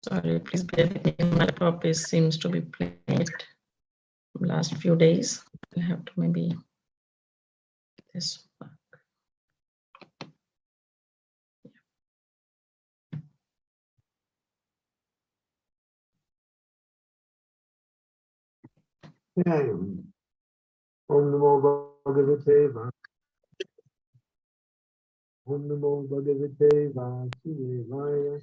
Sorry, please bear with me. My laptop seems to be playing it last few days. I have to maybe this. Yeah. Om Namo Bhagavate Om Namo Bhagavate Vasudevaya.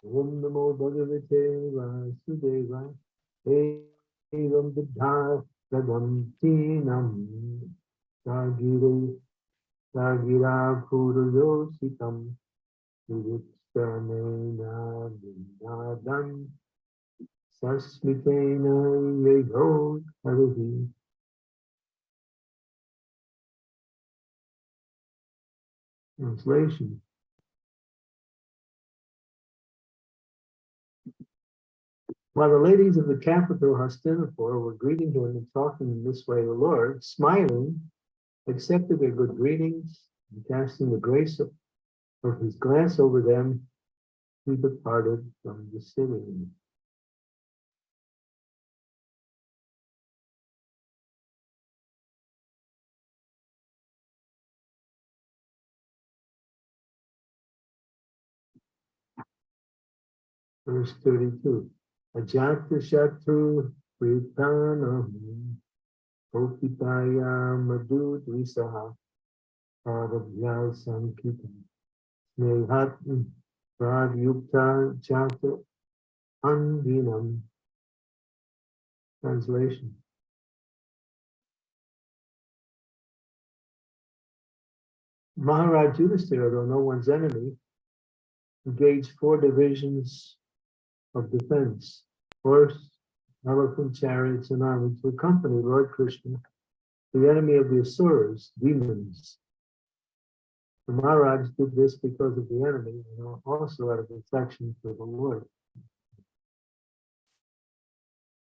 Om Namo Bhagavate Vasudevaya. Evam Vidha Pradam Tinam Sagiru Sagira Puruyositam Virukshanena Vinadam Sasmitena Yego Harihi. Translation. While the ladies of the capital Hastinapur were greeting him and talking in this way, the Lord, smiling, accepted their good greetings, and casting the grace of his glance over them, he departed from the city. Verse 32. Ajata Shatru Pritanam Opitaya Madhu Dvisaha Parabhya Sankitam Snehat Pradyukta Chata Andinam. Translation. Maharaj Yudhisthira, though no one's enemy, engaged 4 divisions of defense, horse, elephant, chariots, and army to accompany Lord Krishna, the enemy of the Asuras, demons. The Maharaj did this because of the enemy and also out of affection for the Lord.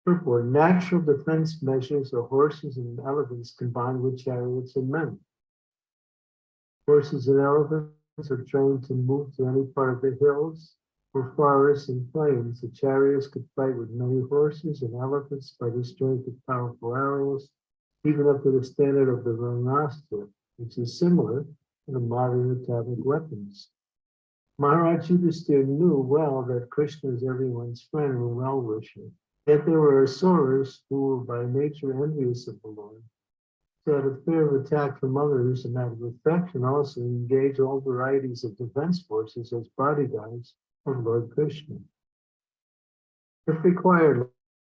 Purport: natural defense measures are horses and elephants combined with chariots and men. Horses and elephants are trained to move to any part of the hills or forests and plains. The chariots could fight with many horses and elephants by the strength of powerful arrows, even up to the standard of the Ranastra, which is similar to the modern atomic weapons. Maharaj Yudhisthira knew well that Krishna is everyone's friend and well-wisher. Yet there were Asuras who were by nature envious of the Lord. So out of fear of attack from others and out of affection also engage all varieties of defense forces as bodyguards of Lord Krishna. If required,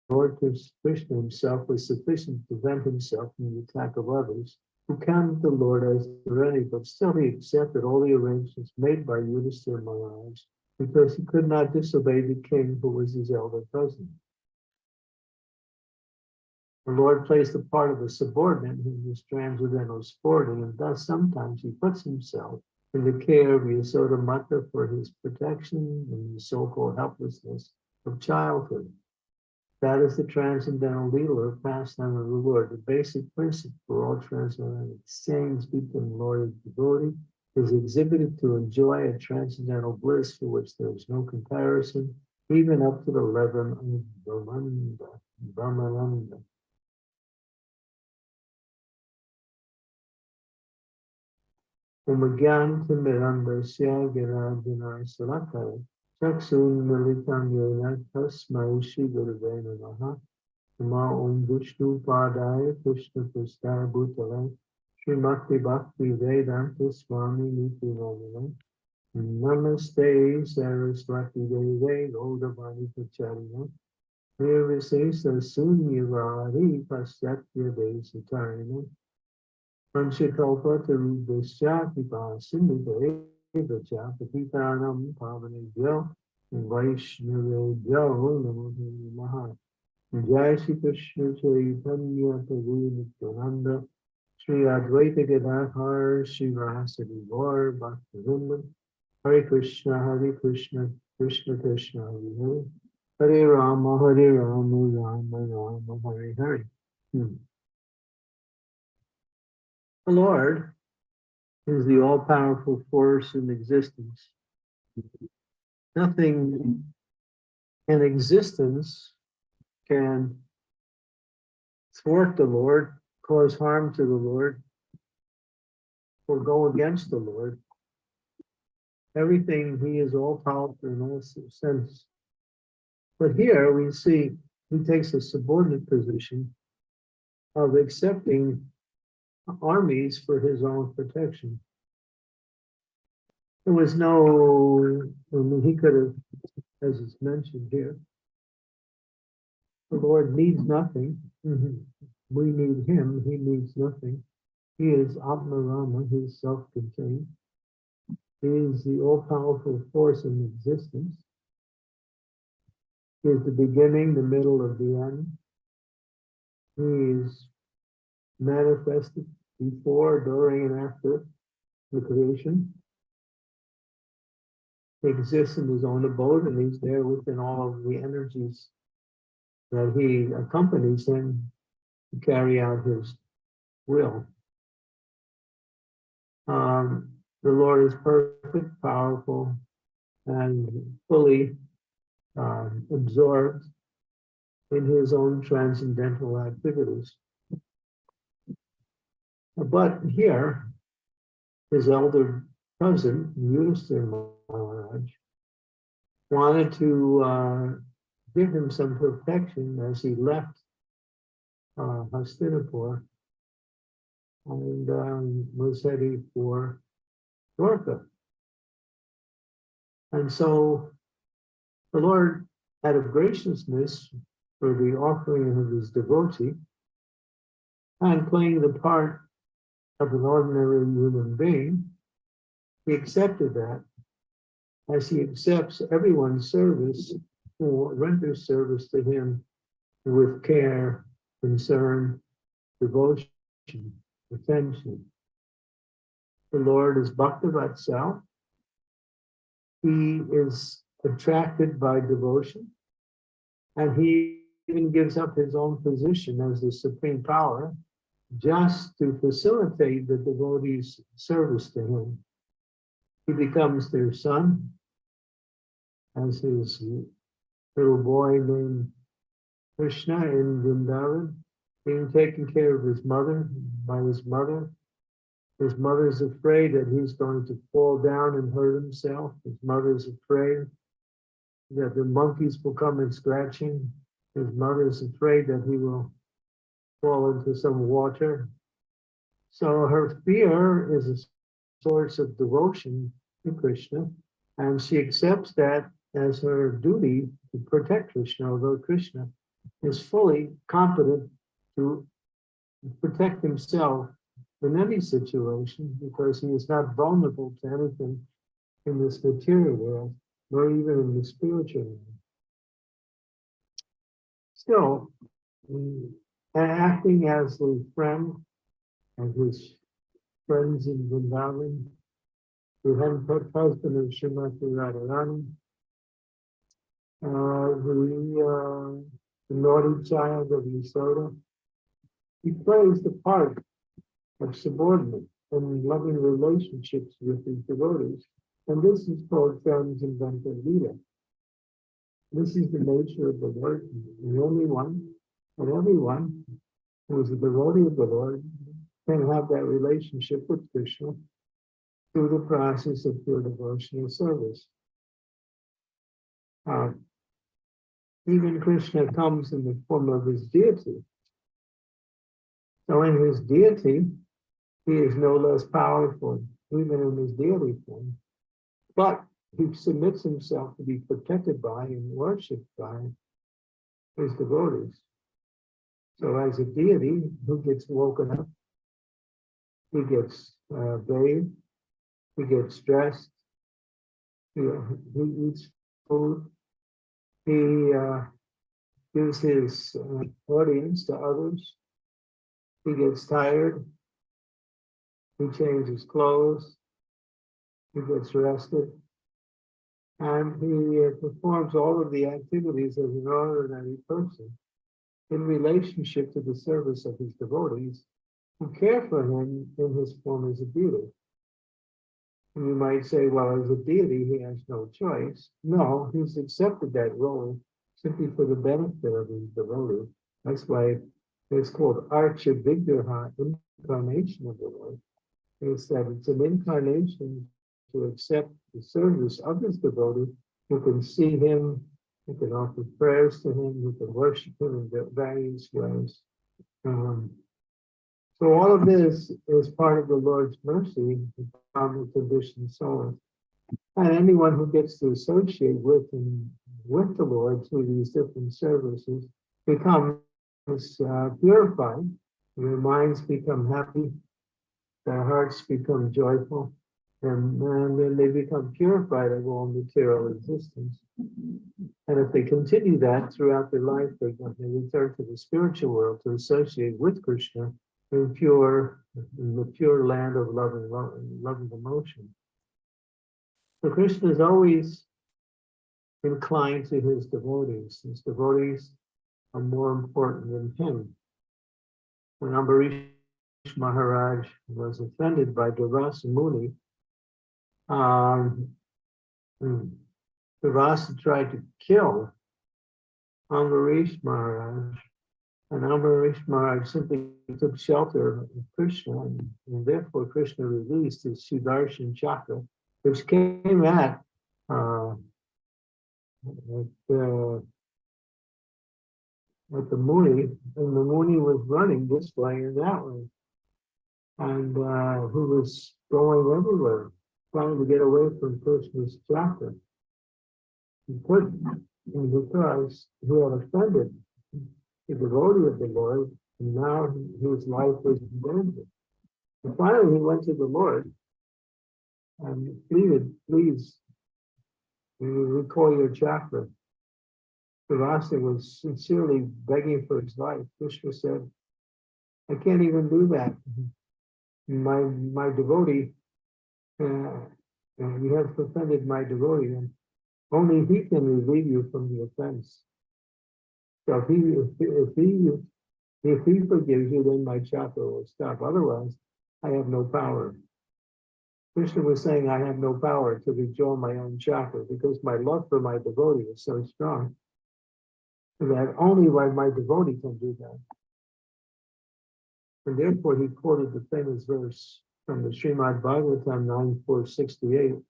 Lord Krishna himself was sufficient to prevent himself from the attack of others who counted the Lord as their enemy, but still he accepted all the arrangements made by Yudhisthira Maharaj because he could not disobey the king who was his elder cousin. The Lord placed the part of a subordinate whom his transcendental sporting, and thus sometimes he puts himself in the care of Yasoda Mata for his protection and the so-called helplessness of childhood. That is the transcendental leela of pastime of the Lord. The basic principle for all transcendental sayings between Lord and devotee is exhibited to enjoy a transcendental bliss for which there is no comparison, even up to the level of Brahmananda. Umagyan Timirandasya Giradina Salakaya Chaksun Militam Yena Tasmai Shri Gurave Namaha Nama Om Vishnu Padaya Krishna Prastaya Bhutale Srimakti Bhakti Vedanta Swami Niti Namane Namaste Saraswati Deve Gaudavani Pacharina Nirvisesa Sunyavari Pasyatya Desatarina Panchakalpa Tarubhasya Kripasimhita Evacha Patitanam Pavanebhyo Vaishnavebhyo Namo Namaha. Jai Shri Krishna Chaitanya Prabhu Nityananda Shri Advaita Gadadhar Shri Vasadi Gaur Bhaktivinoda Hare Krishna Krishna Krishna Hare Hare Hare Rama Rama Rama Hare Hare. The Lord is the all-powerful force in existence. Nothing And existence can thwart the Lord, cause harm to the Lord, or go against the Lord. Everything, he is all powerful in all sense. But here we see he takes a subordinate position of accepting armies for his own protection. There was no, I mean, he could have, as is mentioned here, the Lord needs nothing. We need him, he needs nothing. He is Atmarama, he is self-contained. He is the all-powerful force in existence. He is the beginning, the middle of the end. He is manifested before, during, and after the creation. He exists in his own abode, and he's there within all of the energies that he accompanies him to carry out his will. The Lord is perfect, powerful, and fully absorbed in his own transcendental activities. But here, his elder cousin, Yudhisthira Maharaj, wanted to give him some protection as he left Hastinapur and was heading for Dwarka. And so the Lord, out of graciousness for the offering of his devotee, and playing the part of an ordinary human being, he accepted that, as he accepts everyone's service who renders service to him with care, concern, devotion, attention. The Lord is Bhakta-Vatsal. He is attracted by devotion, and he even gives up his own position as the supreme power just to facilitate the devotees' service to him. He becomes their son, as his little boy named Krishna in Vrindavan, being taken care of his mother, by his mother. His mother's afraid that he's going to fall down and hurt himself. His mother's afraid that the monkeys will come and scratch him. His mother's afraid that he will fall into some water. So her fear is a source of devotion to Krishna, and she accepts that as her duty to protect Krishna, although Krishna is fully competent to protect himself in any situation, because he is not vulnerable to anything in this material world, nor even in the spiritual world. Still, acting as the friend of his friends in Vrindavan, the husband of Srimati Radharani, the naughty child of Yasoda, he plays the part of subordinate and loving relationships with his devotees. And this is called transcendental Lila. This is the nature of the Lord, the only one, and everyone who is a devotee of the Lord can have that relationship with Krishna through the process of pure devotional service. Even Krishna comes in the form of his deity. So in his deity, he is no less powerful, even in his deity form. But he submits himself to be protected by and worshipped by his devotees. So as a deity, who gets woken up, he gets bathed, he gets dressed, he eats food, he gives his audience to others, he gets tired, he changes clothes, he gets rested, and he performs all of the activities of an ordinary person in relationship to the service of his devotees who care for him in his form as a deity. And you might say, well, as a deity, he has no choice. No, he's accepted that role simply for the benefit of his devotee. That's why it's called Archa Vigraha, incarnation of the Lord. It's that it's an incarnation to accept the service of his devotee, who can see him, who can offer prayers to him, who can worship him in various ways. So all of this is part of the Lord's mercy upon the conditioned souls. And anyone who gets to associate with the Lord through these different services becomes purified. Their minds become happy, their hearts become joyful, and then they become purified of all material existence. And if they continue that throughout their life, they return to the spiritual world to associate with Krishna in the pure land of love and emotion. So Krishna is always inclined to his devotees. His devotees are more important than him. When Ambarish Maharaj was offended by Durvasa Muni, Durvasa tried to kill Ambarish Maharaj, and Ambarish Maharaj simply took shelter of Krishna, and therefore Krishna released his Sudarshan Chakra, which came at the Muni, and the Muni was running this way and that way, and he was going everywhere, trying to get away from Krishna's chakra. He couldn't, because he had offended the devotee of the Lord, and now his life was in danger. And finally, he went to the Lord and pleaded, "Please, recall your chakra." Durvasa was sincerely begging for his life. Krishna said, "I can't even do that. My devotee, you have offended my devotee, and only he can relieve you from the offense. So if he forgives you, then my chakra will stop. Otherwise, I have no power." Krishna was saying, I have no power to withdraw my own chakra because my love for my devotee is so strong that only my devotee can do that. And therefore, he quoted the famous verse from the Srimad Bhagavatam 9.468,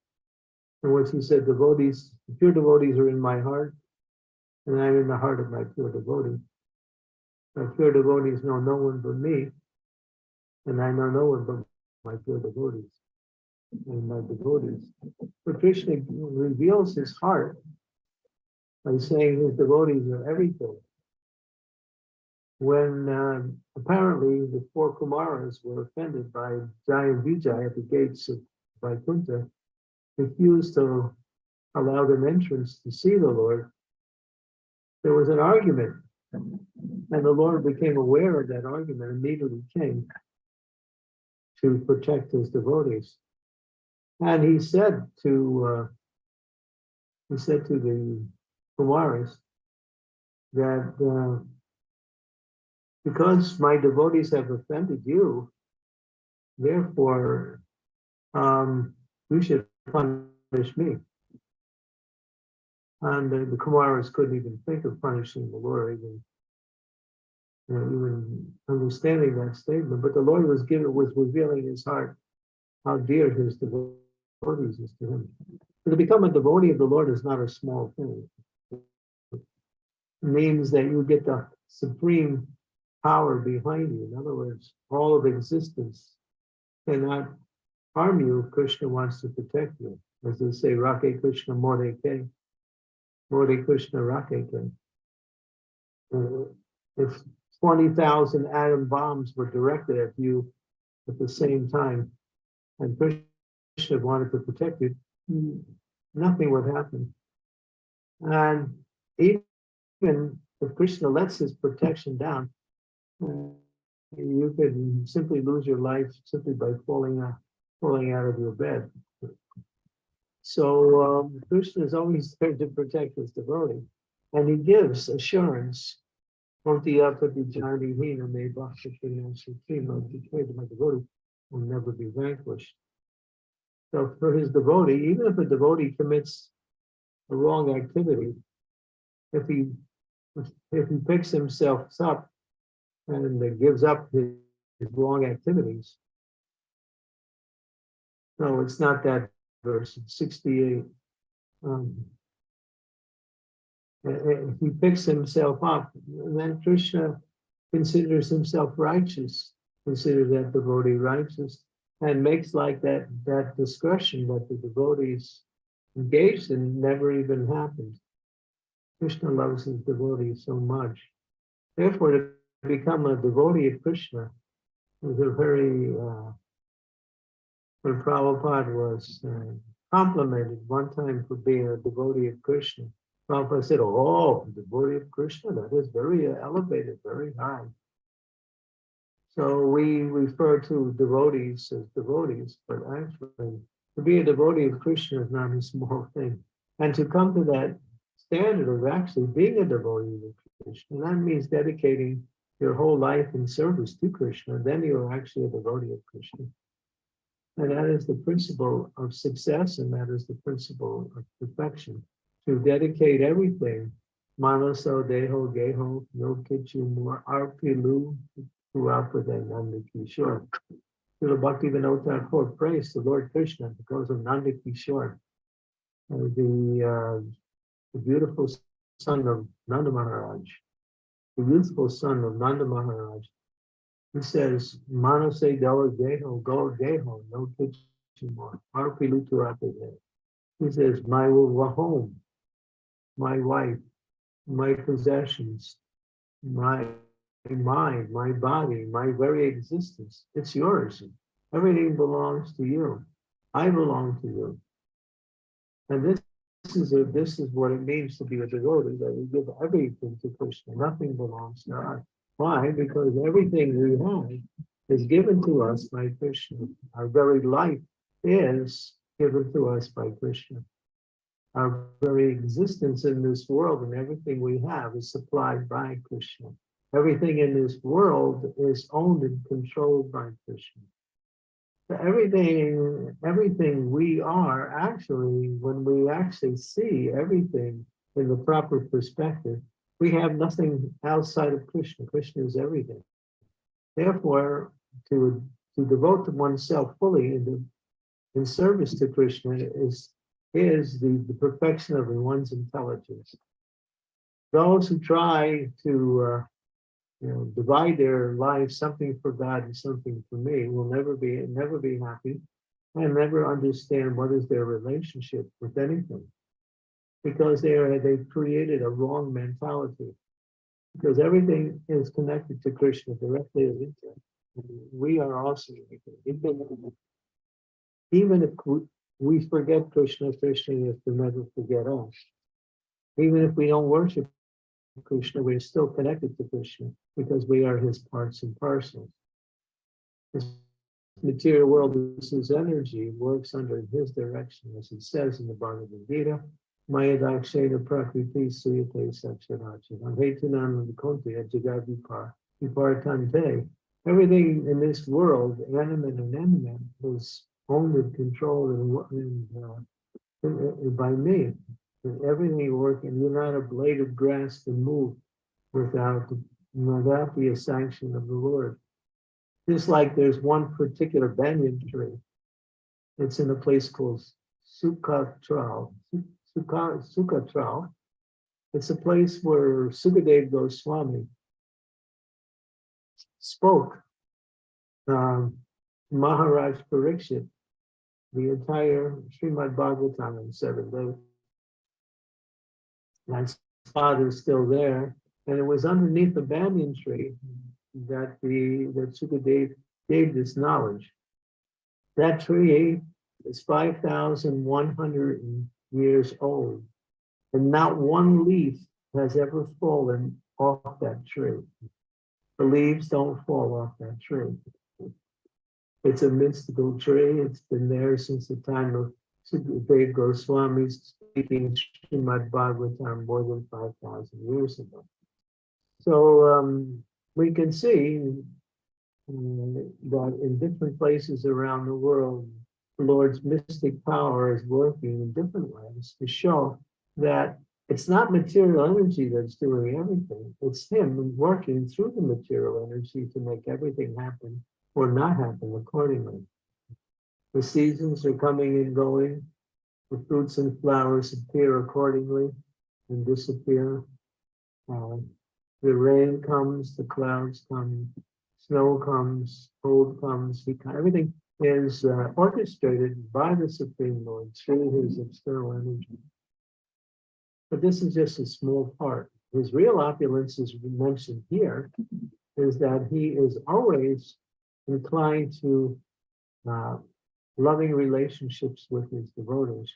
in which he said, "Devotees, the pure devotees are in my heart, and I'm in the heart of my pure devotee. My pure devotees know no one but me, and I know no one but my pure devotees and my devotees." So Krishna reveals his heart by saying his devotees are everything. When apparently the four Kumaras were offended by Jaya and Vijay at the gates of Vaikuntha, refused to allow them entrance to see the Lord, there was an argument. And the Lord became aware of that argument and immediately came to protect his devotees. And he said to the Kumaras that because my devotees have offended you, therefore you should punish me. And the Kumaras couldn't even think of punishing the Lord, even understanding that statement. But the Lord was revealing his heart, how dear his devotees is to him. So to become a devotee of the Lord is not a small thing. It means that you get the supreme power behind you. In other words, all of existence cannot harm you. Krishna wants to protect you. As they say, Rake Krishna More Ke. More Krishna Rake Ke. If 20,000 atom bombs were directed at you at the same time, and Krishna wanted to protect you, nothing would happen. And even if Krishna lets his protection down, you could simply lose your life simply by falling out of your bed. So Krishna is always there to protect his devotee, and he gives assurance. My devotee will never be vanquished. So for his devotee, even if a devotee commits a wrong activity, if he picks himself up and gives up his wrong activities. No, it's not that verse. It's 68. He picks himself up, and then Krishna considers himself righteous, considers that devotee righteous, and makes like that discussion that the devotees engaged in never even happened. Krishna loves his devotees so much. Therefore, to become a devotee of Krishna was a very, when Prabhupada was complimented one time for being a devotee of Krishna, Prabhupada said, "Oh, devotee of Krishna, that is very elevated, very high." So we refer to devotees as devotees, but actually, to be a devotee of Krishna is not a small thing. And to come to that standard of actually being a devotee of Krishna, that means dedicating your whole life in service to Krishna, then you're actually a devotee of Krishna. And that is the principle of success, and that is the principle of perfection. To dedicate everything, manaso, deho, geho, no kichu more, arpilu, Nanda Kishore. Srila Bhaktivinoda Thakur praised the Lord Krishna because of Nanda Kishore, the beautiful son of Nanda Maharaj, the youthful son of Nanda Maharaj. He says, Manase Dela Geho, Go Geho, no kitchen more. He says, my home, my wife, my possessions, my mind, my body, my very existence, it's yours. Everything belongs to you. I belong to you. And this is what it means to be a devotee, that we give everything to Krishna. Nothing belongs to us. Why? Because everything we have is given to us by Krishna. Our very life is given to us by Krishna. Our very existence in this world and everything we have is supplied by Krishna. Everything in this world is owned and controlled by Krishna. So everything we are actually, when we actually see everything in the proper perspective, we have nothing outside of Krishna. Krishna is everything. Therefore, to devote oneself fully in service to Krishna is the perfection of one's intelligence. Those who try to divide their lives, something for God and something for me, will never be happy and never understand what is their relationship with anything, because they've created a wrong mentality. Because everything is connected to Krishna directly or indirectly. We are also even if we forget Krishna, Krishna is to never forget us. Even if we don't worship Krishna, we're still connected to Krishna because we are his parts and parcels. This material world is his energy, works under his direction, as he says in the Bhagavad Gita. Maya dakshena prakriti suyate saksharacha. Amhetunam vikonti ajagavipar vipartante. Everything in this world, animate and inanimate, is owned and controlled by me. And everything you work, and you're not a blade of grass to move without the sanction of the Lord. Just like there's one particular banyan tree. It's in a place called Sukatral. Sukatral. It's a place where Sukadeva Goswami spoke Maharaj Parikshit, the entire Srimad Bhagavatam in 7 days. My father is still there, and it was underneath the banyan tree that Sukadeva gave this knowledge. That tree is 5,100 years old, and not one leaf has ever fallen off that tree. The leaves don't fall off that tree. It's a mystical tree. It's been there since the time of Sukadeva Goswami speaking Srimad Bhagavatam more than 5,000 years ago. So we can see that in different places around the world, the Lord's mystic power is working in different ways to show that It's not material energy that's doing everything. It's him working through the material energy to make everything happen or not happen accordingly. The seasons are coming and going. The fruits and flowers appear accordingly and disappear. The rain comes, the clouds come, snow comes, cold comes. Everything is orchestrated by the Supreme Lord through his external energy. But this is just a small part. His real opulence, as we mentioned here, is that he is always inclined to loving relationships with his devotees.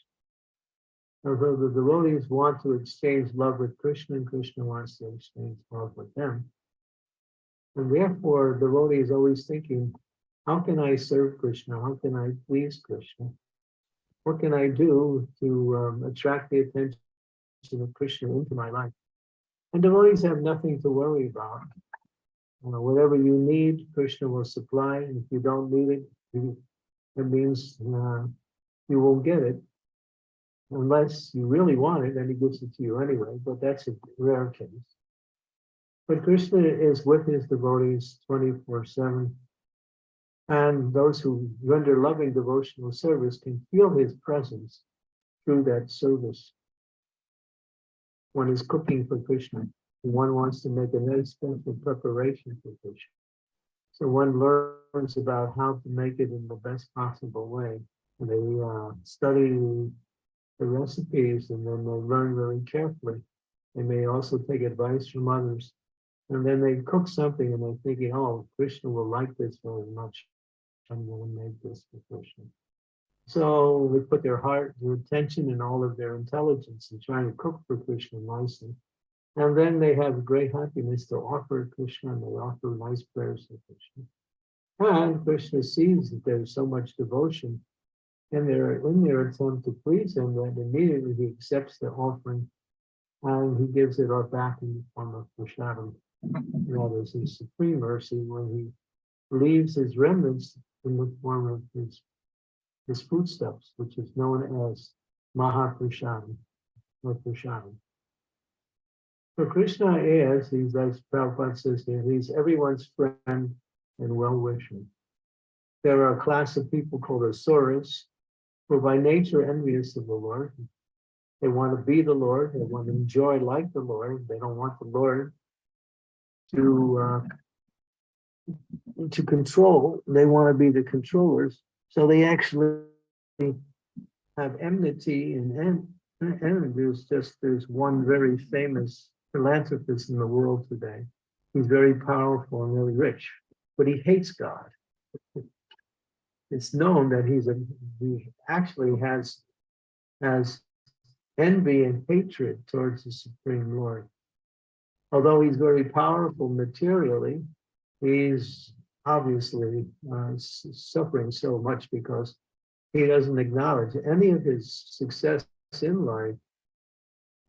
Although the devotees want to exchange love with Krishna, and Krishna wants to exchange love with them. And therefore, the devotee is always thinking, how can I serve Krishna? How can I please Krishna? What can I do to attract the attention of Krishna into my life? And devotees have nothing to worry about. Whatever you need, Krishna will supply. And if you don't need it, it means you won't get it. Unless you really want it, then he gives it to you anyway, but that's a rare case. But Krishna is with his devotees 24/7. And those who render loving devotional service can feel his presence through that service. One is cooking for Krishna, and one wants to make a very special preparation for Krishna. So one learns about how to make it in the best possible way. And they study the recipes, and then they learn very carefully. They may also take advice from others. And then they cook something and they're thinking, oh, Krishna will like this very much. I'm going to make this for Krishna. So they put their heart, their attention, and all of their intelligence in trying to cook for Krishna nicely. And then they have great happiness to offer Krishna, and they offer nice prayers to Krishna. And Krishna sees that there's so much devotion in their attempt to please him, that immediately he accepts the offering and he gives it all back in the form of prasadam. That is his supreme mercy, when he leaves his remnants in the form of his foodstuffs, which is known as Mahaprasadam or prasadam. So Krishna is, as Prabhupada says here, he's everyone's friend and well-wisher. There are a class of people called asuras, who are by nature envious of the Lord. They want to be the Lord. They want to enjoy like the Lord. They don't want the Lord to control. They want to be the controllers. So they actually have enmity and there's one very famous philanthropist in the world today. He's very powerful and really rich, but he hates God. It's known that he actually has envy and hatred towards the Supreme Lord. Although he's very powerful materially, he's obviously suffering so much because he doesn't acknowledge any of his success in life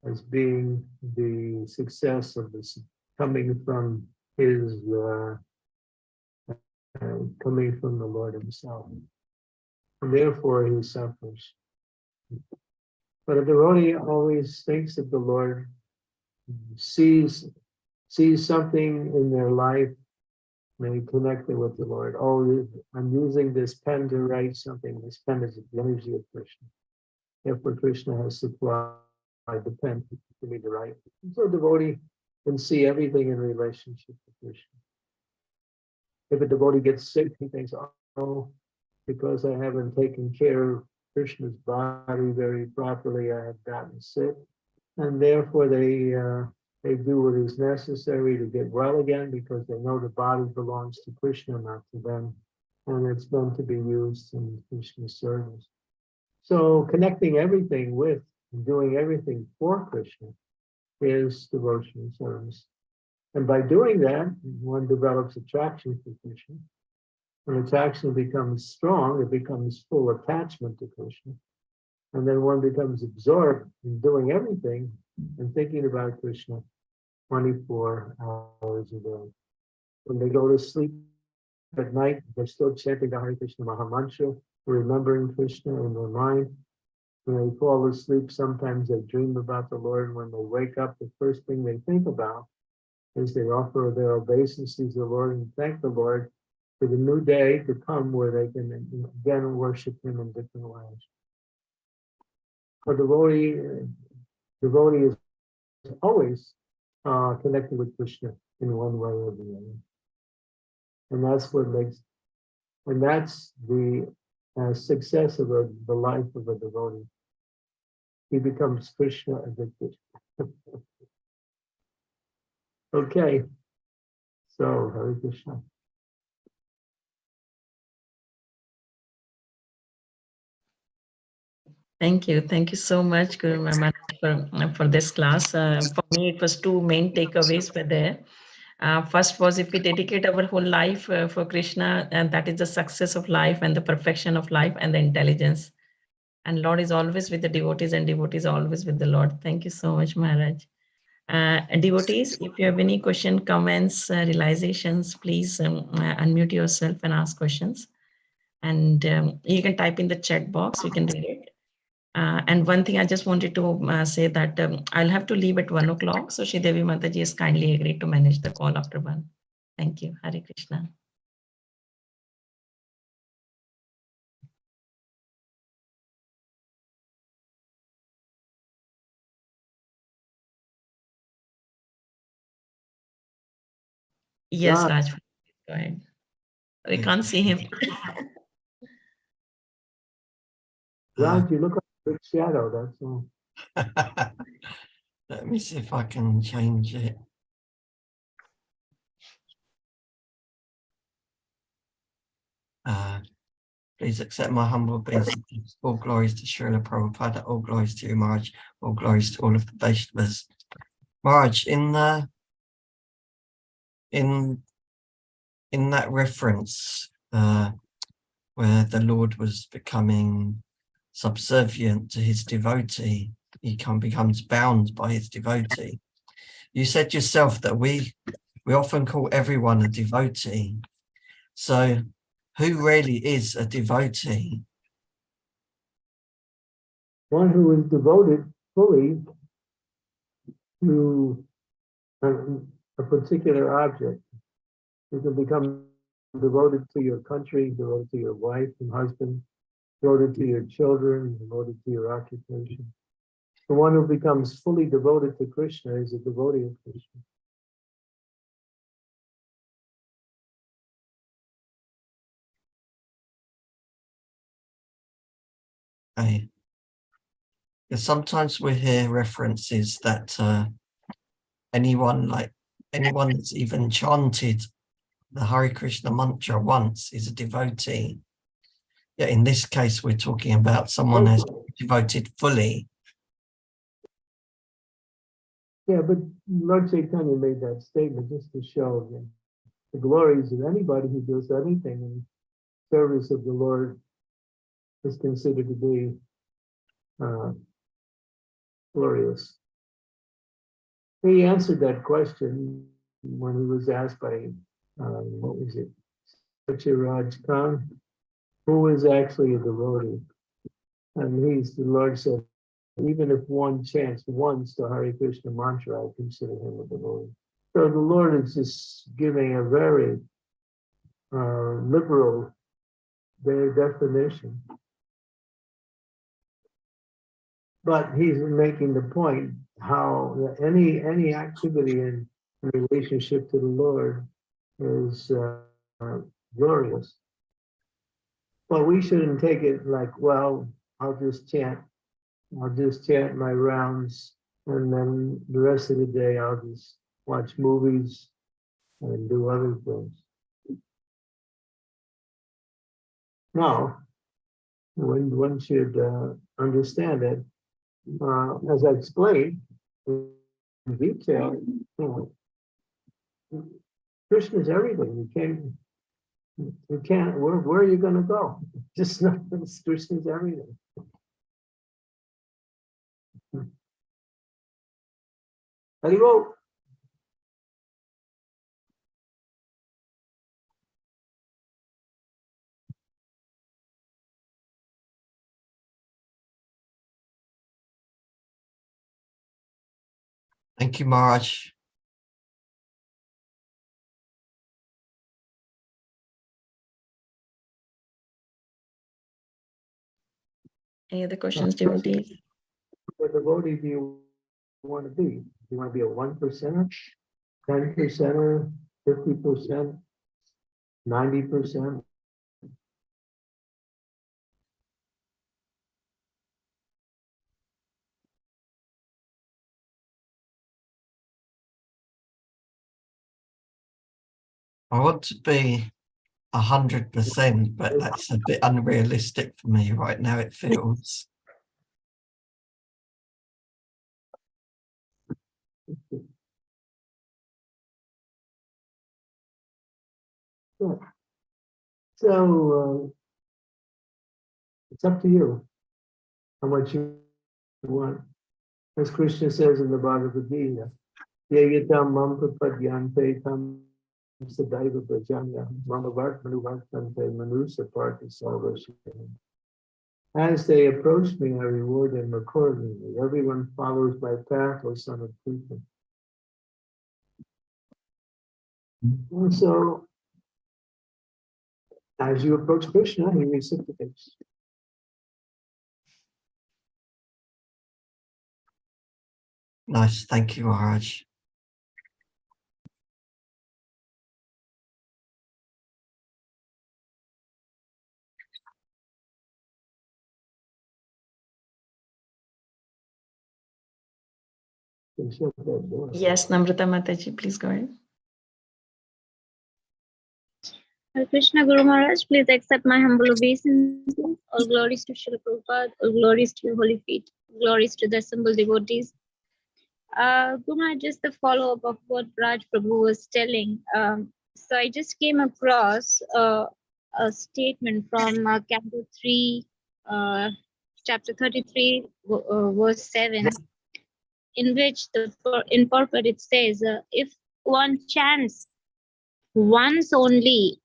as being the success of this coming from his coming from the Lord himself. And therefore he suffers. But a devotee always thinks that the Lord sees something in their life, may connect it with the Lord. Oh, I'm using this pen to write something. This pen is the energy of Krishna. Therefore, Krishna has supplied the pen for me to write. So a devotee can see everything in relationship to Krishna. If a devotee gets sick, he thinks, oh, because I haven't taken care of Krishna's body very properly, I have gotten sick. And therefore they do what is necessary to get well again, because they know the body belongs to Krishna, not to them. And it's meant to be used in Krishna's service. So connecting everything with and doing everything for Krishna is devotional service. And by doing that, one develops attraction for Krishna. When attraction becomes strong, it becomes full attachment to Krishna. And then one becomes absorbed in doing everything and thinking about Krishna 24 hours a day. When they go to sleep at night, they're still chanting the Hare Krishna Mahamantra, remembering Krishna in their mind. When they fall asleep, sometimes they dream about the Lord. When they wake up, the first thing they think about is they offer their obeisances to the Lord and thank the Lord for the new day to come where they can again worship Him in different ways. A devotee is always connected with Krishna in one way or the other. And that's what makes, and that's the success of the life of a devotee. He becomes Krishna addicted. Okay, so Hare Krishna. Thank you. Thank you so much, Guru Maharaj, for this class. For me, it was two main takeaways were there. First was if we dedicate our whole life for Krishna, and that is the success of life and the perfection of life and the intelligence. And Lord is always with the devotees and devotees are always with the Lord. Thank you so much, Maharaj. Devotees, if you have any question, comments, realizations, please unmute yourself and ask questions. And you can type in the chat box, we can read it. And one thing I just wanted to say that I'll have to leave at 1 o'clock. So Shri Devi Mataji has kindly agreed to manage the call after 1. Thank you. Hare Krishna. Yes, Raj. Go ahead. We can't see him. Raj, you look like a big shadow, that's all. Let me see if I can change it. Please accept my humble obeisances. All glories to Srila Prabhupada, all glories to you, Maharaj, all glories to all of the Vaishnavas. Maharaj, in that reference where the Lord was becoming subservient to his devotee, he becomes bound by his devotee. You said yourself that we often call everyone a devotee. So who really is a devotee? One who is devoted fully to a particular object. You can become devoted to your country, devoted to your wife and husband, devoted to your children, devoted to your occupation. The one who becomes fully devoted to Krishna is a devotee of Krishna. Sometimes we hear references that anyone that's even chanted the Hare Krishna mantra once is a devotee. Yeah, in this case, we're talking about someone who's devoted fully. Yeah, but Lord Chaitanya made that statement just to show the glories of anybody who does anything in service of the Lord is considered to be glorious. He answered that question when he was asked by, what was it, Satyaraj Khan, who is actually a devotee. And the Lord said, even if one chants once the Hare Krishna mantra, I consider him a devotee. So the Lord is just giving a very liberal definition. But he's making the point how any activity in relationship to the Lord is glorious. But we shouldn't take it like, well, I'll just chant my rounds, and then the rest of the day I'll just watch movies and do other things. No, one should understand that, as I explained in detail, Krishna is everything. You can't. Where are you going to go? Just Krishna is everything. Haribo. Thank you, Maharaj. Any other questions, devotees? What devotee do you want to be? Do you want to be a 1%er, 10%er, 50%, 90%? I want to be 100%, but that's a bit unrealistic for me right now, it feels. Yeah. So it's up to you how much you want. As Krishna says in the Bhagavad Gita, Yeyatam mam prapadyante tam sadaiva brajanya mamavart manuvartante manusa parthi salvashya. As they approach me, I reward them accordingly. Everyone follows my path, O son of Krishna. And so, as you approach Krishna, he reciprocates. Nice, thank you, Maharaj. They shut that door. Yes, Namrata Mataji, please go ahead. Hare Krishna Guru Maharaj, please accept my humble obeisances. All glories to Srila Prabhupada, all glories to your holy feet, glories to the assembled devotees. Guru Maharaj, just the follow-up of what Raj Prabhu was telling. So I just came across a statement from Canto 3, chapter 33, verse 7, in which in purport it says, if one chants once only,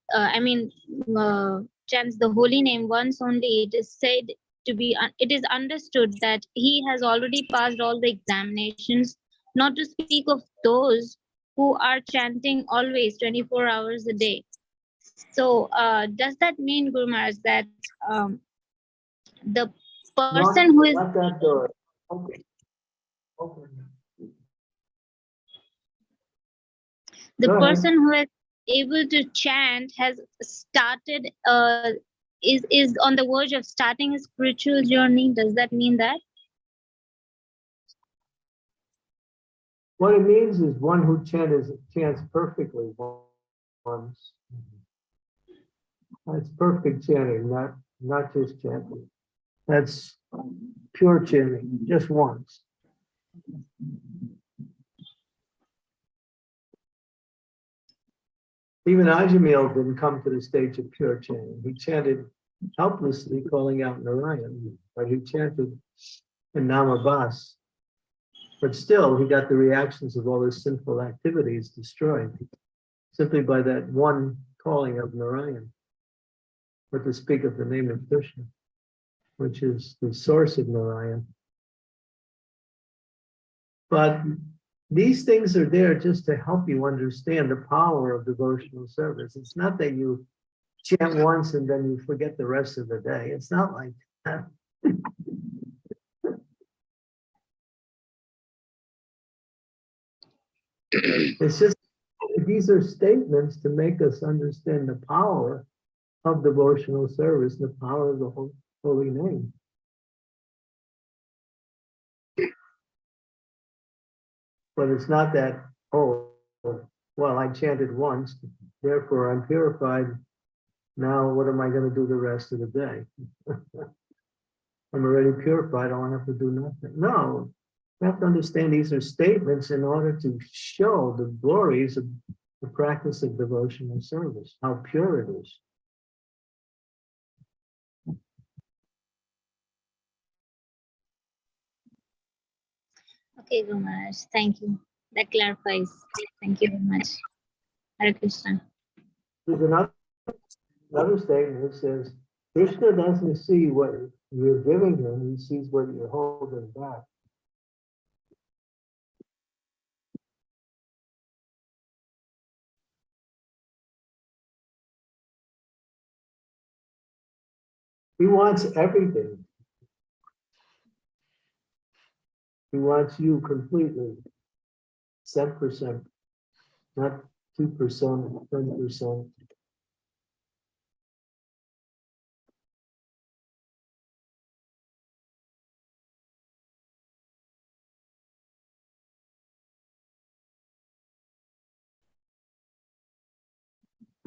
chants the holy name once only, it is said to be, it is understood that he has already passed all the examinations, not to speak of those who are chanting always 24 hours a day. So does that mean, Guru Maharaj, that the person who is... Lock that door. Okay. Open. The Go ahead. person who is able to chant has started, is on the verge of starting a spiritual journey. Does that mean that? What it means is one who chants perfectly once. That's perfect chanting, not just chanting. That's pure chanting, just once. Even Ajamil didn't come to the stage of pure chanting. He chanted helplessly, calling out Narayan, but he chanted in Namabas. But still, he got the reactions of all his sinful activities destroyed simply by that one calling of Narayan, or to speak of the name of Krishna, which is the source of Narayan. But these things are there just to help you understand the power of devotional service. It's not that you chant once and then you forget the rest of the day. It's not like that. It's just, these are statements to make us understand the power of devotional service, the power of the holy name. But it's not that, oh, well, I chanted once, therefore I'm purified. Now what am I going to do the rest of the day? I'm already purified, I don't have to do nothing. No, you have to understand these are statements in order to show the glories of the practice of devotional service, how pure it is. Okay, Guru Maharaj, thank you. That clarifies. Thank you very much. Hare Krishna. There's another statement that says, Krishna doesn't see what you're giving him, he sees what you're holding back. He wants everything. He wants you completely, 100%, not 2%, 10%.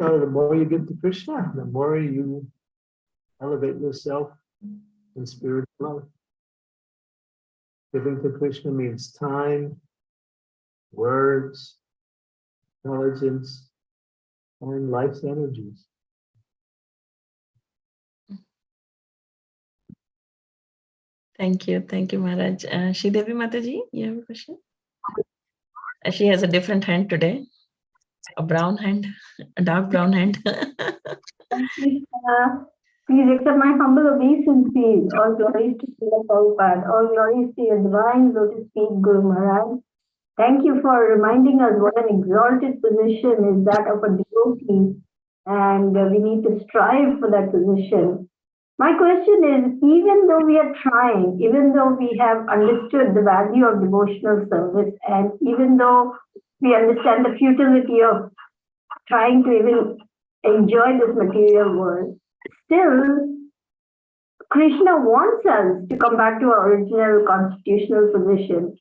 So the more you give to Krishna, the more you elevate yourself in spiritual love. Giving to Krishna means time, words, intelligence, and life's energies. Thank you, Maharaj. Sridevi Mataji, you have a question? She has a different hand today, a brown hand, a dark brown hand. Please accept my humble obeisances. All glories to Srila Prabhupada. All glories to your divine lotus feet, Guru Maharaj. Thank you for reminding us what an exalted position is that of a devotee, and we need to strive for that position. My question is, even though we are trying, even though we have understood the value of devotional service, and even though we understand the futility of trying to even enjoy this material world, still, Krishna wants us to come back to our original constitutional position.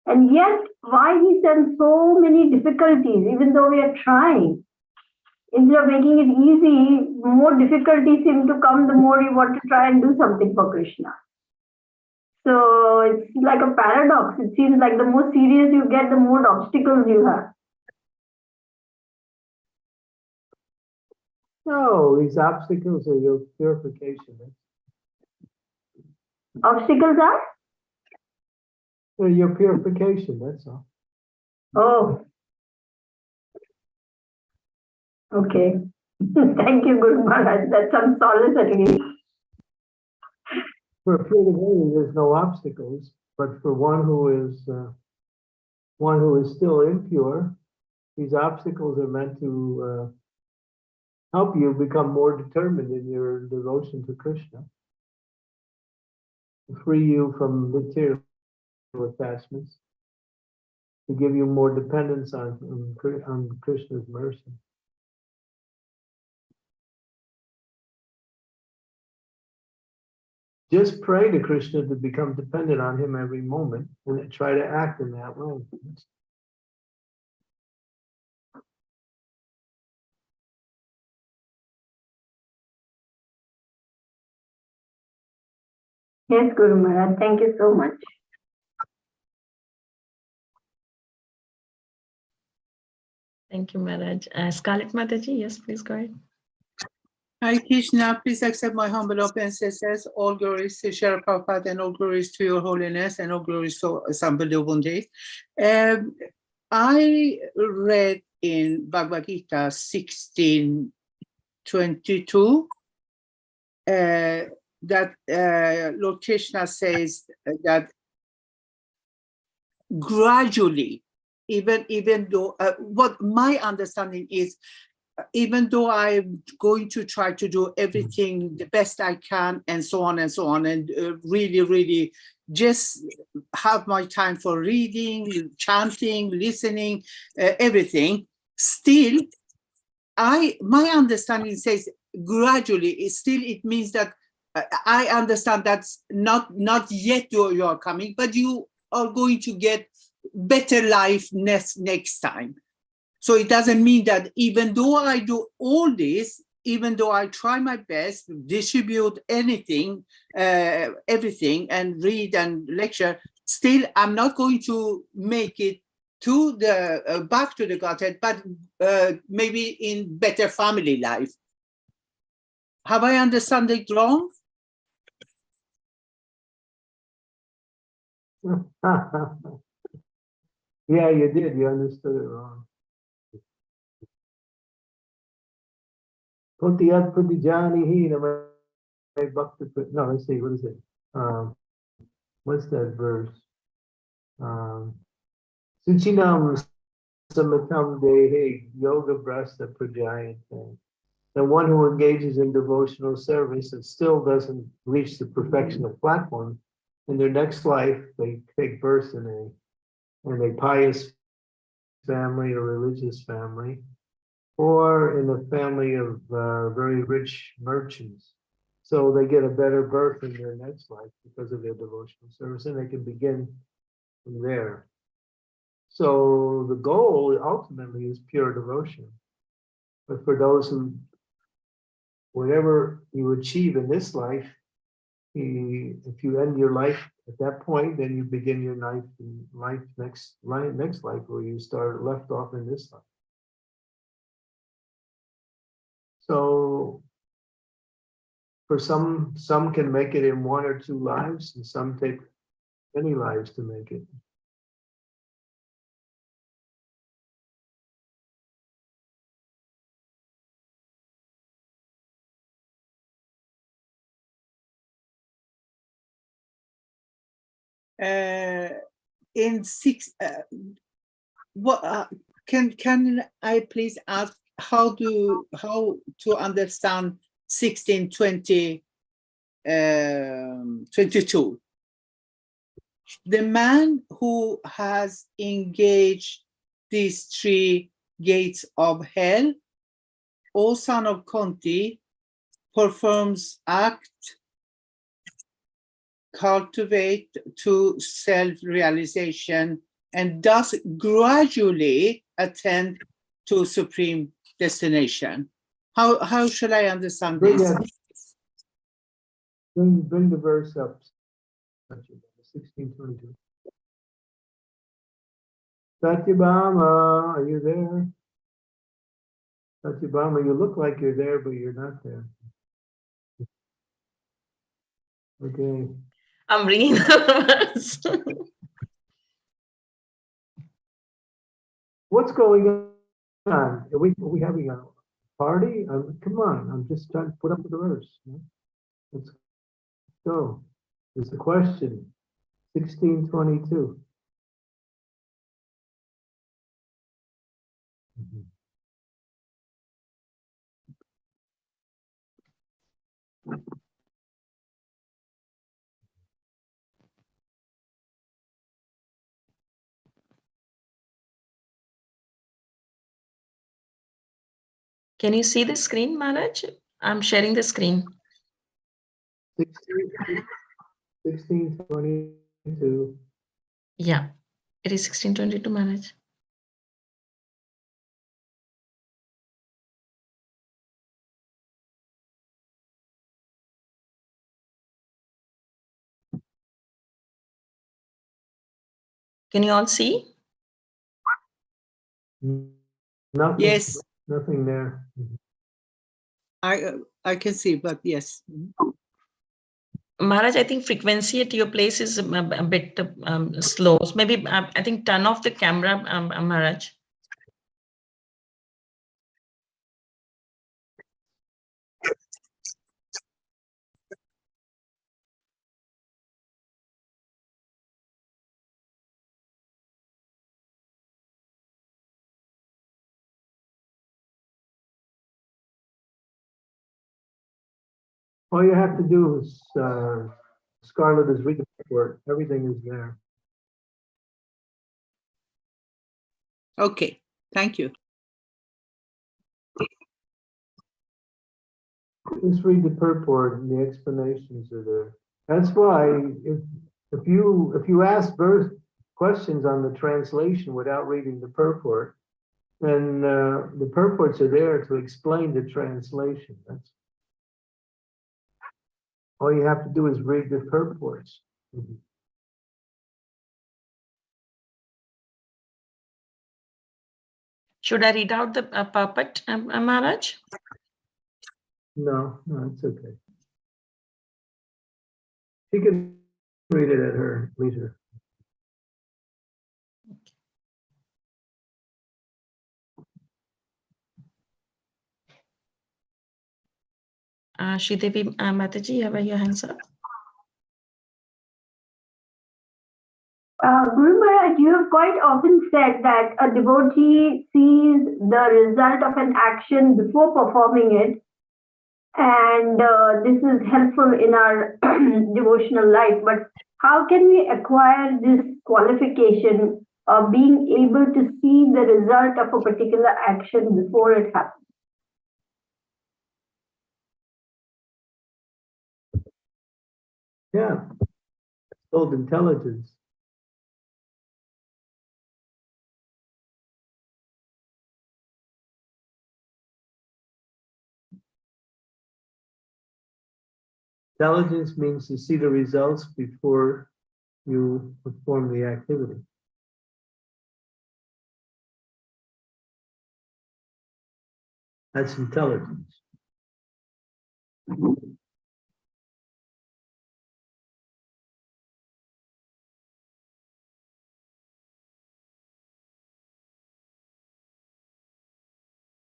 And yet, why he sends so many difficulties, even though we are trying? Instead of making it easy, more difficulties seem to come the more you want to try and do something for Krishna. So it's like a paradox. It seems like the more serious you get, the more obstacles you have. No, these obstacles are your purification. Obstacles are? They're your purification, that's all. Oh. Okay. Thank you, Guru Maharaj. That's some solace at least. For a pure devotee, there's no obstacles, but for one who is still impure, these obstacles are meant to help you become more determined in your devotion to Krishna, to free you from material attachments, to give you more dependence on Krishna's mercy. Just pray to Krishna to become dependent on him every moment and try to act in that way. Yes, Guru Maharaj. Thank you so much. Thank you, Maharaj. Scarlet Mataji, yes, please go ahead. Hare Krishna, please accept my humble obeisances. All glories to Srila Prabhupada and all glories to your holiness and all glories to Assembled Devotees. I read in Bhagavad Gita 16:22 that Lord Krishna says that gradually, even though what my understanding is, even though I'm going to try to do everything the best I can and so on, and really just have my time for reading, chanting, listening, everything, still, my understanding says gradually, it means that I understand that's not yet you are coming, but you are going to get better life next time. So it doesn't mean that even though I do all this, even though I try my best, distribute anything, everything, and read and lecture, still I'm not going to make it to the back to the Godhead, but maybe in better family life. Have I understood it wrong? Yeah, you did. You understood it wrong. No, let's see, what is it? What's that verse? Suchinam samatam dehe yoga brasta prajayate. and one who engages in devotional service and still doesn't reach the perfection of platform, in their next life, they take birth in a pious family or religious family, or in a family of very rich merchants. So they get a better birth in their next life because of their devotional service, and they can begin from there. So the goal ultimately is pure devotion. But for those who, whatever you achieve in this life, if you end your life at that point, then you begin your next life where you start left off in this life. So for some can make it in 1 or 2 lives, and some take many lives to make it. In six, what can I please ask how to understand 1620 22? The man who has engaged these 3 gates of hell, O son of Kunti, performs act, cultivate to self-realization, and thus gradually attain to supreme destination. How should I understand this? Bring the verse up. 1622. Satyabhama, are you there? Satyabhama, you look like you're there, but you're not there. Okay. I'm reading the verse. What's going on? Are we having a party? Come on, I'm just trying to put up with the verse. Let's go. There's a question. 1622. Can you see the screen, Maharaj? I'm sharing the screen. 1622. Yeah, it is 1622, Maharaj. Can you all see? Nothing, Yes, nothing there. I can see, but yes. Maharaj, I think frequency at your place is a bit slow. So maybe I think turn off the camera, Maharaj. All you have to do is, Scarlett, is read the report. Everything is there. Okay, thank you. Just read the purport and the explanations are there. That's why if you ask questions on the translation without reading the purport, then the purports are there to explain the translation. That's all you have to do is read the purports. Should I read out the purport, Maharaj? No, it's okay. She can read it at her leisure. Sridevi Mataji, you have your hands up. Guru Maharaj, you have quite often said that a devotee sees the result of an action before performing it, and this is helpful in our devotional life. But how can we acquire this qualification of being able to see the result of a particular action before it happens? Yeah, it's called intelligence. Intelligence means to see the results before you perform the activity. That's intelligence.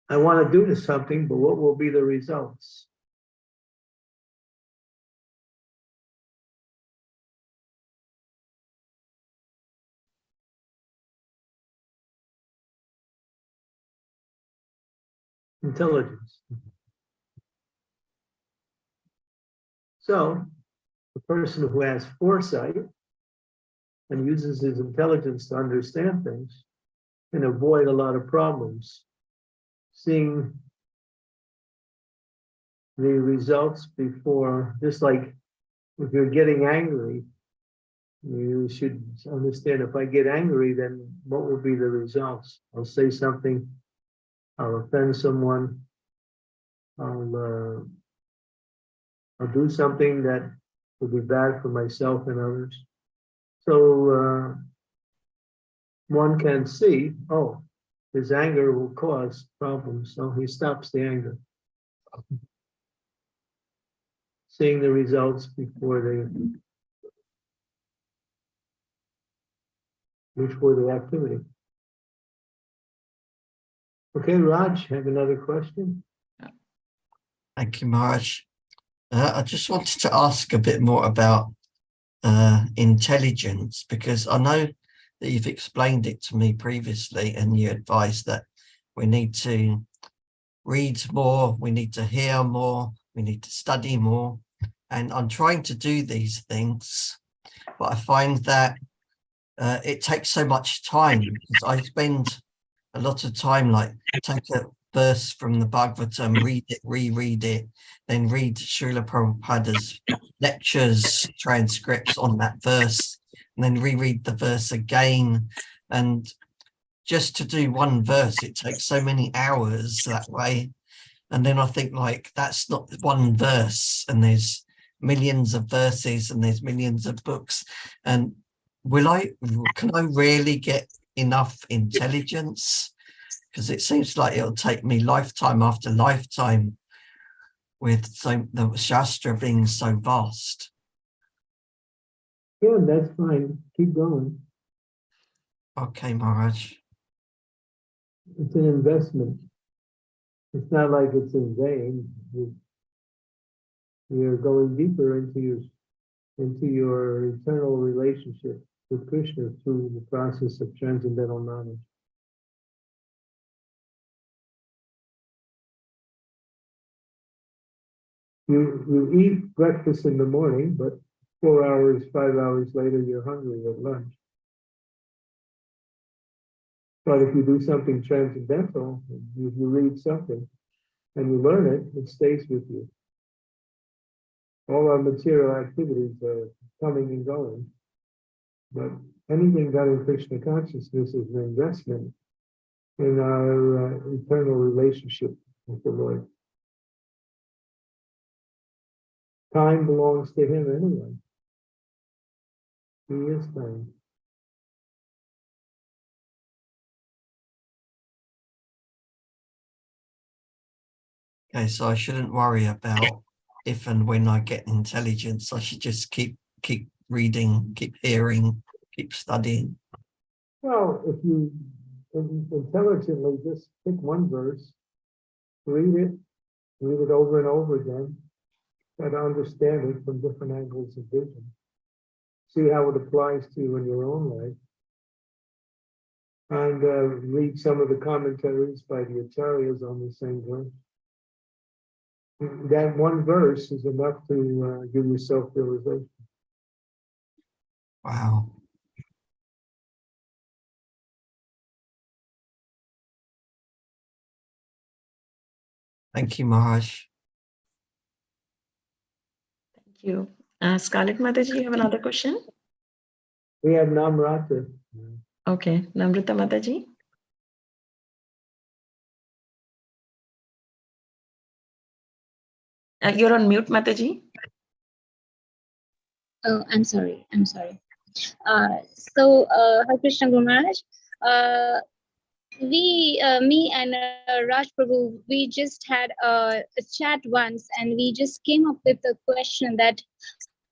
I want to do something, but what will be the results? Intelligence. So, the person who has foresight and uses his intelligence to understand things can avoid a lot of problems. Seeing the results before, just like if you're getting angry, you should understand if I get angry, then what will be the results? I'll say something, I'll offend someone, I'll do something that will be bad for myself and others. So one can see, oh, his anger will cause problems, so he stops the anger. Seeing the results before the activity. Okay, Raj, have another question? Thank you, Maharaj. I just wanted to ask a bit more about intelligence, because I know that you've explained it to me previously, and you advised that we need to read more, we need to hear more, we need to study more. And I'm trying to do these things, but I find that it takes so much time, because I spend a lot of time, like take a verse from the Bhagavatam, read it, reread it, then read Srila Prabhupada's lectures, transcripts on that verse, and then reread the verse again. And just to do one verse, it takes so many hours that way. And then I think, like, that's not one verse, and there's millions of verses and there's millions of books. And can I really get enough intelligence? Because it seems like it'll take me lifetime after lifetime with the Shastra being so vast. Yeah, that's fine. Keep going. Okay, Maharaj. It's an investment. It's not like it's in vain. You're going deeper into your eternal relationship with Krishna through the process of transcendental knowledge. You eat breakfast in the morning, but 4 hours, 5 hours later, you're hungry at lunch. But if you do something transcendental, you read something and you learn it, it stays with you. All our material activities are coming and going, but anything done in Krishna consciousness is an investment in our eternal relationship with the Lord. Time belongs to him anyway. He is time. Okay, so I shouldn't worry about if and when I get intelligence. I should just keep reading, keep hearing, keep studying. Well, if you intelligently just pick one verse, read it over and over again, try to understand it from different angles of vision. see how it applies to you in your own life. And read some of the commentaries by the Acharyas on the same verse. That one verse is enough to give you self-realization. Wow. Thank you, Maharaj. Thank you. Scarlett Mataji, you have another question? We have Namrata. Okay, Namrata Mataji. You're on mute, Mataji. Oh, I'm sorry. I'm sorry. Hare Krishna Guru Maharaj. Me and Raj Prabhu, we just had a chat once, and we just came up with the question that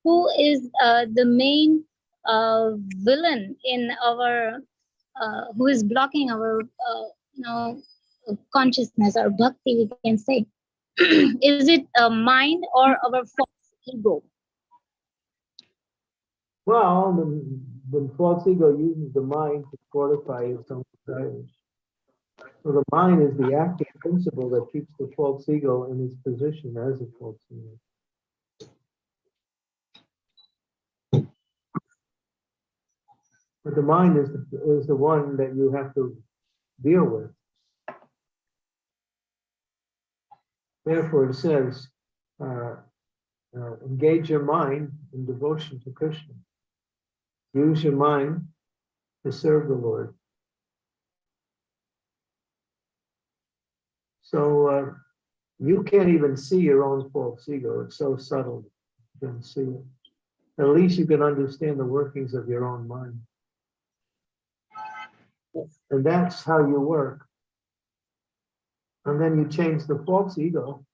who is the main villain in our, who is blocking our, consciousness or bhakti, we can say. Is it a mind or our false ego? Well, the false ego uses the mind to fortify its own desires. So the mind is the active principle that keeps the false ego in its position as a false ego. But the mind is the one that you have to deal with. Therefore, it says, engage your mind in devotion to Krishna. Use your mind to serve the Lord. So you can't even see your own false ego. It's so subtle, you can see it. At least you can understand the workings of your own mind. And that's how you work. And then you change the false ego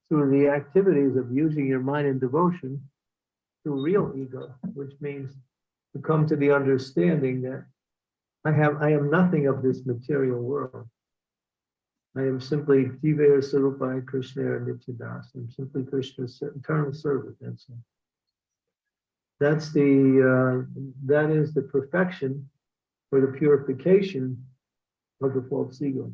through the activities of using your mind in devotion to real ego, which means to come to the understanding that I am nothing of this material world. I am simply Jiva Sarupai Krishna Nityadas. I'm simply Krishna's eternal servant. That's it. That is the perfection for the purification of the false ego.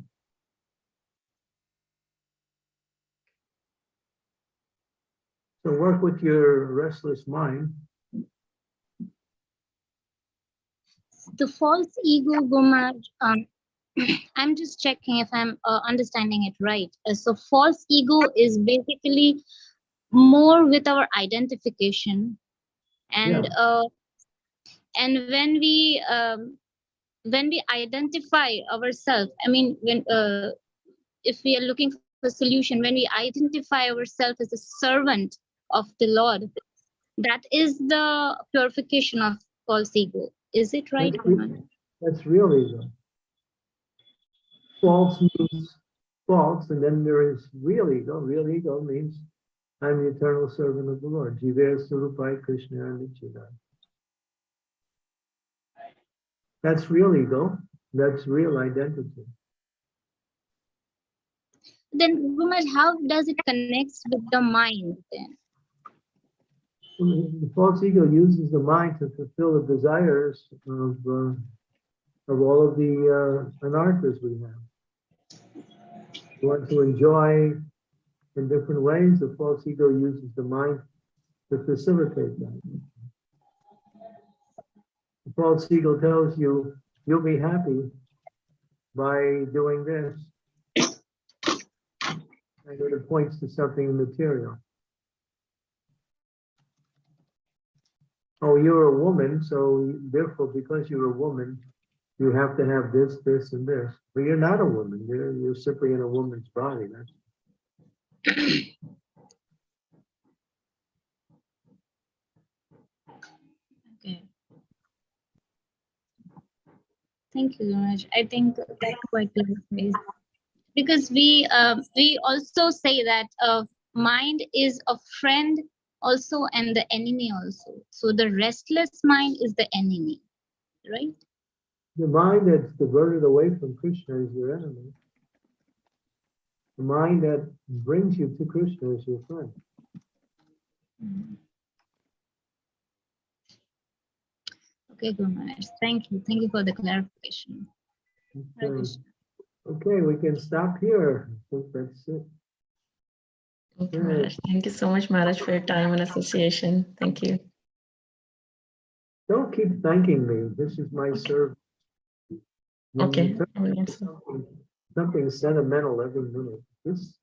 So work with your restless mind. The false ego, Gomaj, I'm just checking if I'm understanding it right. So false ego is basically more with our identification, and and when we identify ourselves, I mean, when if we are looking for a solution, when we identify ourselves as a servant of the Lord, that is the purification of false ego. Is it right? That's real ego. False means false, and then there is real ego. Real ego means I'm the eternal servant of the Lord. Jiva Sarupai Krishna Nityadas. That's real ego. That's real identity. Then, Gumaj, how does it connect with the mind then? The false ego uses the mind to fulfill the desires of all of the anarthas we have. You want to enjoy in different ways. The false ego uses the mind to facilitate that. The false ego tells you you'll be happy by doing this. And it points to something material. Oh, you're a woman, so therefore, because you're a woman, you have to have this, this, and this. But you're not a woman. You're simply in a woman's body. Okay. Thank you so much. I think that's quite clear. Because we also say that mind is a friend also and the enemy also. So the restless mind is the enemy, right? The mind that's diverted away from Krishna is your enemy. The mind that brings you to Krishna is your friend. Okay, Guru Maharaj. Thank you. Thank you for the clarification. Hare Okay. Krishna. Okay, we can stop here. I think that's it. Okay, Okay. Maharaj. Thank you so much, Maharaj, for your time and association. Thank you. Don't keep thanking me. This is my service. When Okay. you tell me something sentimental every minute. This